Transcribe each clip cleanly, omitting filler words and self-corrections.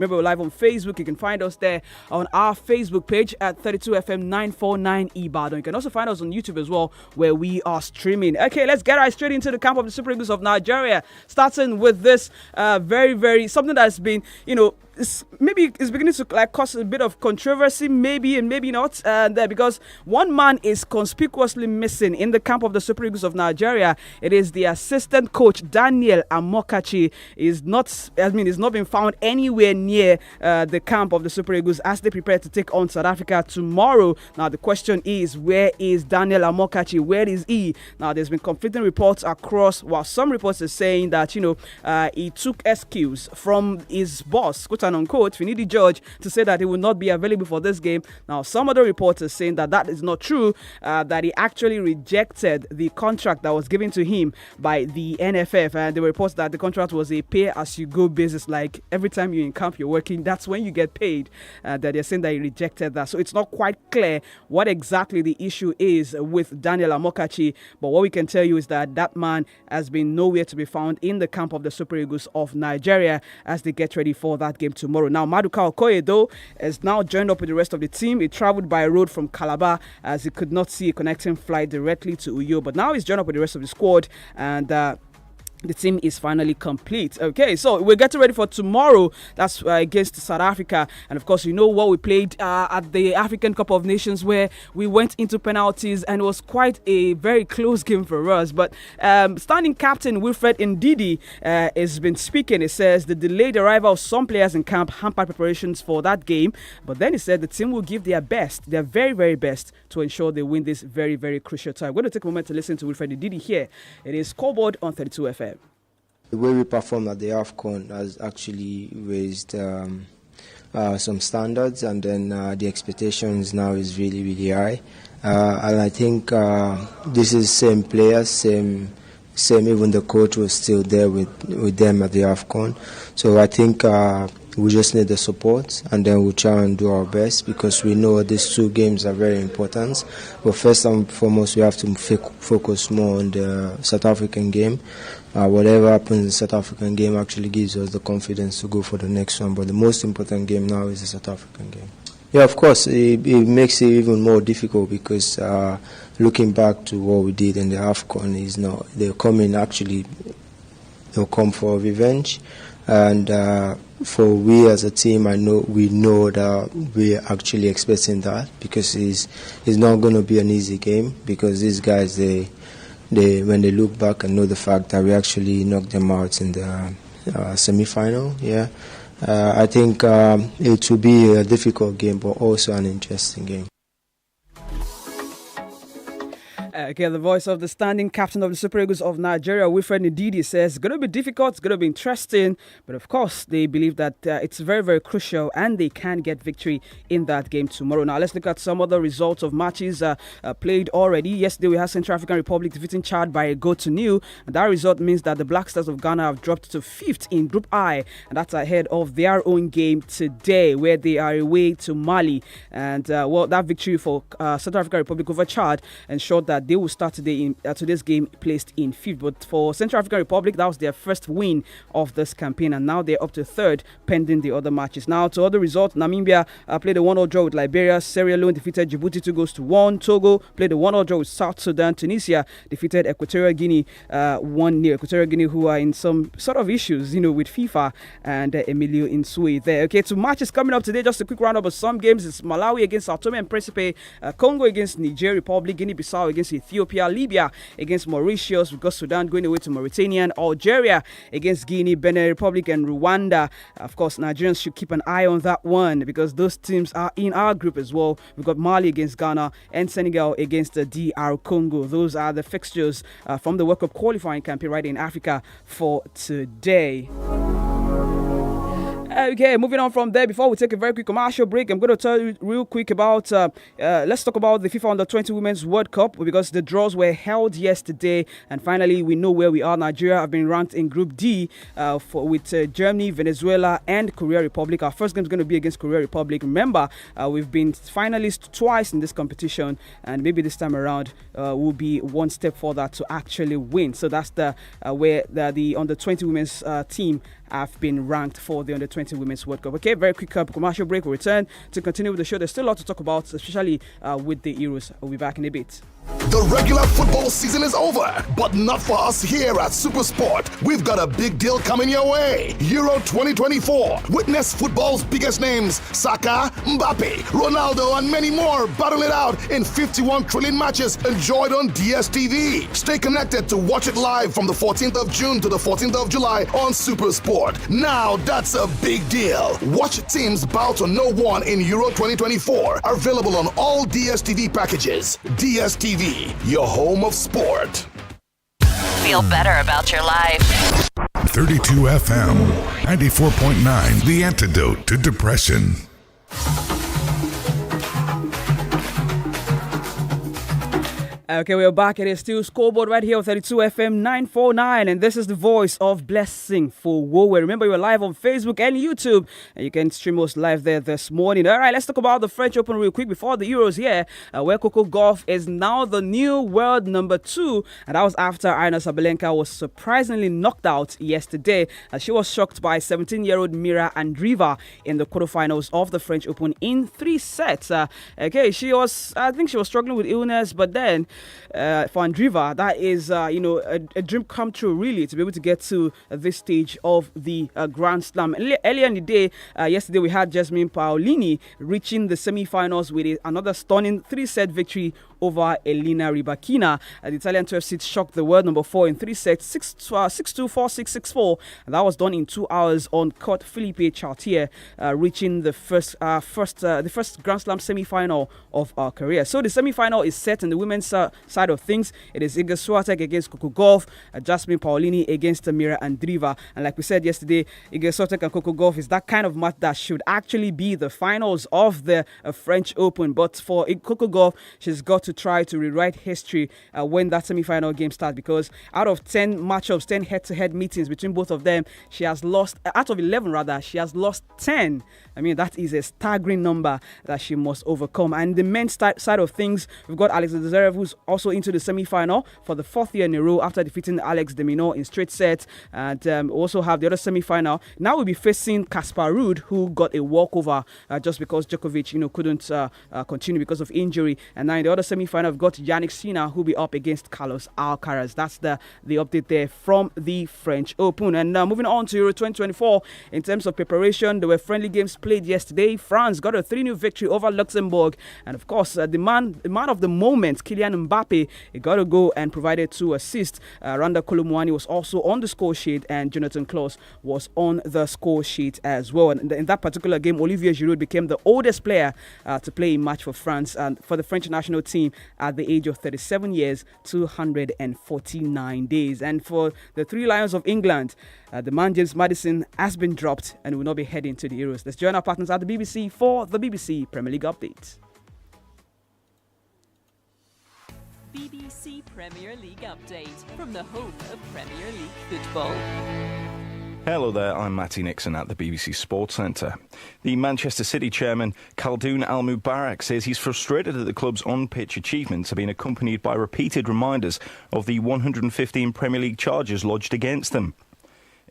Remember, we're live on Facebook. You can find us there on our Facebook page at 32FM 949 Ibadan. You can also find us on YouTube as well, where we are streaming. Okay, let's get right straight into the camp of the Super Eagles of Nigeria. Starting with this something that's been, maybe it's beginning to cause a bit of controversy, maybe and maybe not, because one man is conspicuously missing in the camp of the Super Eagles of Nigeria. It is the assistant coach Daniel Amokachi. Is not been found anywhere near the camp of the Super Eagles as they prepare to take on South Africa tomorrow. Now the question is, where is Daniel Amokachi? Where is he? Now there's been conflicting reports across. While some reports are saying that he took excuses from his boss, quote unquote, Finidi George, to say that he will not be available for this game. Now some other reports are saying that is not true, that he actually rejected the contract that was given to him by the NFF, and there were reports that the contract was a pay-as-you-go basis, like every time you're in camp, you're working, that's when you get paid, that they're saying that he rejected that. So it's not quite clear what exactly the issue is with Daniel Amokachi, but what we can tell you is that that man has been nowhere to be found in the camp of the Super Eagles of Nigeria as they get ready for that game tomorrow. Now, Maduka Okoye, though, is now joined up with the rest of the team. He traveled by road from Calabar as he could not see a connecting flight directly to Uyo, but now he's joined up with the rest of the squad, and the team is finally complete. Okay, so we're getting ready for tomorrow. That's against South Africa. And of course, what we played at the African Cup of Nations, where we went into penalties and it was quite a very close game for us. But standing captain Wilfred Ndidi has been speaking. He says the delayed arrival of some players in camp hampered preparations for that game. But then he said the team will give their best, their very, very best, to ensure they win this very, very crucial time. We're going to take a moment to listen to Wilfred Ndidi here. It is Scoreboard on 32FM. The way we performed at the AFCON has actually raised some standards, and then the expectations now is really, really high. And I think this is same players, same. Even the coach was still there with them at the AFCON. So I think we just need the support, and then we'll try and do our best, because we know these two games are very important. But first and foremost, we have to focus more on the South African game. Whatever happens in the South African game actually gives us the confidence to go for the next one. But the most important game now is the South African game. Yeah, of course, it makes it even more difficult, because looking back to what we did in the AFCON is now they'll come for revenge. And for we as a team, we know that we're actually expecting that, because it's not going to be an easy game, because these guys, they when they look back and know the fact that we actually knocked them out in the semi-final, I think it will be a difficult game, but also an interesting game. Okay, the voice of the standing captain of the Super Eagles of Nigeria, Wilfred Ndidi, says it's going to be difficult, it's going to be interesting, but of course they believe that it's very, very crucial and they can get victory in that game tomorrow. Now let's look at some other results of matches played already. Yesterday we had Central African Republic defeating Chad by a goal to nil, and that result means that the Black Stars of Ghana have dropped to 5th in Group I, and that's ahead of their own game today, where they are away to Mali. And that victory for Central African Republic over Chad ensured that they will start today in today's game placed in 5th. But for Central African Republic, that was their first win of this campaign, and now they're up to 3rd pending the other matches. Now to other results, Namibia played a 1-0 draw with Liberia. Sierra Leone defeated Djibouti 2-1. Togo played a 1-0 draw with South Sudan. Tunisia defeated Equatorial Guinea 1-0. Equatorial Guinea, who are in some sort of issues with FIFA, and Emilio Insue there. Okay, two matches coming up today. Just a quick roundup of some games. It's Malawi against Sao Tome and Principe, Congo against Niger Republic, Guinea-Bissau against Ethiopia, Libya against Mauritius. We've got Sudan going away to Mauritania, Algeria against Guinea, Benin Republic and Rwanda. Of course, Nigerians should keep an eye on that one, because those teams are in our group as well. We've got Mali against Ghana and Senegal against the DR Congo. Those are the fixtures from the World Cup qualifying campaign right in Africa for today. Okay, moving on from there, before we take a very quick commercial break, I'm going to tell you real quick about, let's talk about the FIFA Under-20 Women's World Cup, because the draws were held yesterday, and finally we know where we are. Nigeria have been ranked in Group D with Germany, Venezuela, and Korea Republic. Our first game is going to be against Korea Republic. Remember, we've been finalists twice in this competition, and maybe this time around we'll be one step further to actually win. So that's where the Under-20 Women's team have been ranked for the Under-20 Women's World Cup. Okay, very quick commercial break. We'll return to continue with the show. There's still a lot to talk about, especially with the Euros. We'll be back in a bit. The regular football season is over, but not for us here at Supersport. We've got a big deal coming your way. Euro 2024. Witness football's biggest names: Saka, Mbappe, Ronaldo, and many more battle it out in 51 trillion matches enjoyed on DSTV. Stay connected to watch it live from the 14th of June to the 14th of July on Supersport. Now that's a big deal. Watch teams bow to no one in Euro 2024. Available on all DSTV packages. DSTV, your home of sport. Feel better about your life. 32 FM, 94.9, the antidote to depression. Okay, we're back. It is still Scoreboard right here on 32 FM 949, and this is the voice of blessing for FOWOWE. Remember, you're live on Facebook and YouTube, and you can stream us live there this morning. All right, let's talk about the French Open real quick before the Euros here, where 𝐂𝐒𝐏 is now the new world number 2, and that was after Sabalenka was surprisingly knocked out yesterday. She was shocked by 17-year-old Mira Andreeva in the quarterfinals of the French Open in 3 sets. I think she was struggling with illness, but then for Andreeva, that is, a dream come true, really, to be able to get to this stage of the Grand Slam. Earlier in the day, yesterday, we had Jasmine Paolini reaching the semi-finals with another stunning 3-set victory over Elena Rybakina. The Italian 12 seed shocked the world number 4 in 3 sets, 6-2, 4-6, 6-4. And that was done in 2 hours on court. Philippe Chartier reaching the first Grand Slam semi-final of our career. So the semi-final is set in the women's side of things. It is Iga Swiatek against 𝐂𝐒𝐏, Jasmine Paolini against Mira Andreeva. And like we said yesterday, Iga Swiatek and 𝐂𝐒𝐏 is that kind of match that should actually be the finals of the French Open. But for 𝐂𝐒𝐏, she's got to try to rewrite history when that semi-final game starts, because out of 10 matchups, 10 head-to-head meetings between both of them, she has lost, out of 11 rather, she has lost 10. I mean, that is a staggering number that she must overcome. And the men's side of things, we've got Alexander Zverev, who's also into the semi-final for the 4th year in a row after defeating Alex de Minaur in straight sets. And we also have the other semi-final. Now we'll be facing Casper Ruud, who got a walkover just because Djokovic, couldn't continue because of injury. And now in the other semi-final, we've got Yannick Sinner, who'll be up against Carlos Alcaraz. That's the update there from the French Open. And moving on to Euro 2024, in terms of preparation, there were friendly games played yesterday. France got a 3-0 victory over Luxembourg. And of course, the man of the moment, Kylian Mbappe, he got a goal and provided 2 assists. Randa Kolomwani was also on the score sheet, and Jonathan Klaus was on the score sheet as well. And in that particular game, Olivier Giroud became the oldest player to play a match for France and for the French national team at the age of 37 years, 249 days. And for the 3 Lions of England, the man James Maddison has been dropped and will not be heading to the Euros. Let's join our partners at the BBC for the BBC Premier League update. BBC Premier League update from the home of Premier League football. Hello there, I'm Matty Nixon at the BBC Sports Centre. The Manchester City chairman, Khaldoon Al-Mubarak, says he's frustrated that the club's on-pitch achievements have been accompanied by repeated reminders of the 115 Premier League charges lodged against them.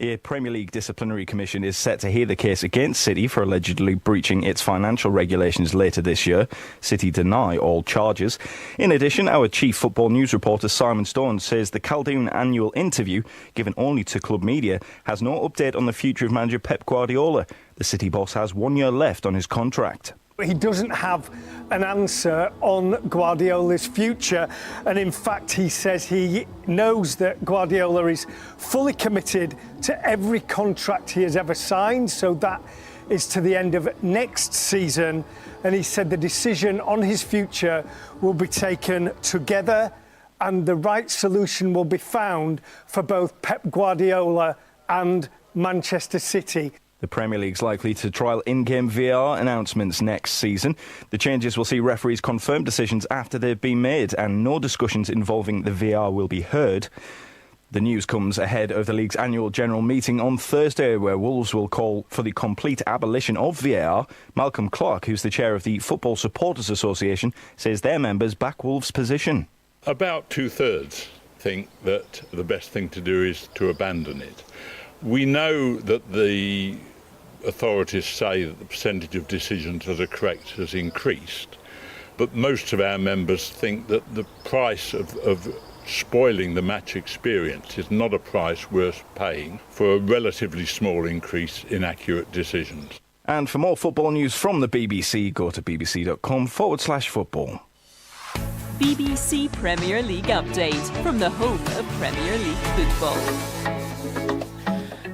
A Premier League disciplinary commission is set to hear the case against City for allegedly breaching its financial regulations later this year. City deny all charges. In addition, our chief football news reporter Simon Stone says the Khaldoon annual interview, given only to club media, has no update on the future of manager Pep Guardiola. The City boss has 1 year left on his contract. He doesn't have an answer on Guardiola's future, and in fact he says he knows that Guardiola is fully committed to every contract he has ever signed, so that is to the end of next season, and he said the decision on his future will be taken together and the right solution will be found for both Pep Guardiola and Manchester City. The Premier League's likely to trial in-game VAR announcements next season. The changes will see referees confirm decisions after they've been made, and no discussions involving the VAR will be heard. The news comes ahead of the league's annual general meeting on Thursday, where Wolves will call for the complete abolition of VAR. Malcolm Clark, who's the chair of the Football Supporters Association, says their members back Wolves' position. About 2/3 think that the best thing to do is to abandon it. We know that the authorities say that the percentage of decisions that are correct has increased, but most of our members think that the price of spoiling the match experience is not a price worth paying for a relatively small increase in accurate decisions. And for more football news from the BBC, go to bbc.com/football. BBC Premier League update from the home of Premier League football.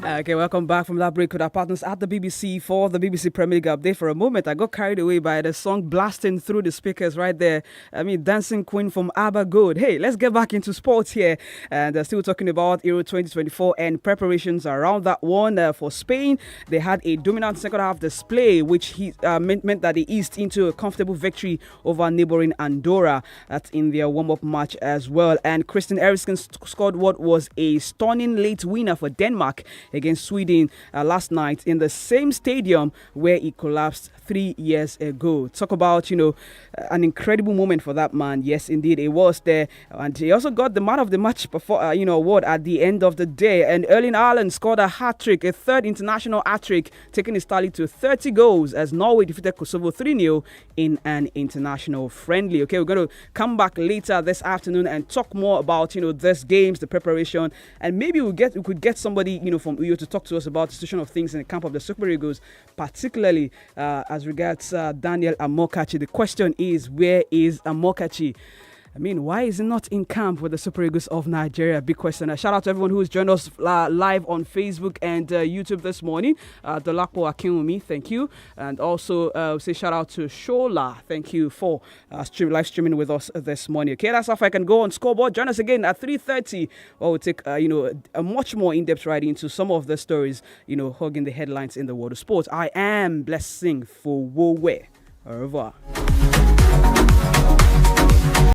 Okay, welcome back from that break with our partners at the BBC for the BBC Premier League update. For a moment, I got carried away by the song blasting through the speakers right there. I mean, Dancing Queen from ABBA Good. Hey, let's get back into sports here. And still talking about Euro 2024 and preparations around that one. For Spain, they had a dominant second half display, which meant that they eased into a comfortable victory over neighboring Andorra. That's in their warm-up match as well. And Christian Eriksen scored what was a stunning late winner for Denmark against Sweden last night in the same stadium where he collapsed 3 years ago. Talk about, an incredible moment for that man. Yes, indeed, it was there. And he also got the man of the match award at the end of the day. And Erling Haaland scored a hat-trick, a third international hat-trick, taking his tally to 30 goals as Norway defeated Kosovo 3-0 in an international friendly. Okay, we're going to come back later this afternoon and talk more about, this games, the preparation, and maybe we could get somebody, from Uyo to talk to us about the situation of things in the camp of the Super Eagles, particularly as regards Daniel Amokachi. The question is, where is Amokachi? I mean, why is he not in camp with the Super Eagles of Nigeria? Big question. Shout out to everyone who's joined us live on Facebook and YouTube this morning. Dolapo Akinwumi, thank you. And also say shout out to Shola. Thank you for live streaming with us this morning. Okay, that's how I can go on Scoreboard. Join us again at 3:30. Or we'll take a much more in-depth ride into some of the stories, hugging the headlines in the world of sports. I am Blessing FOWOWE. Au revoir.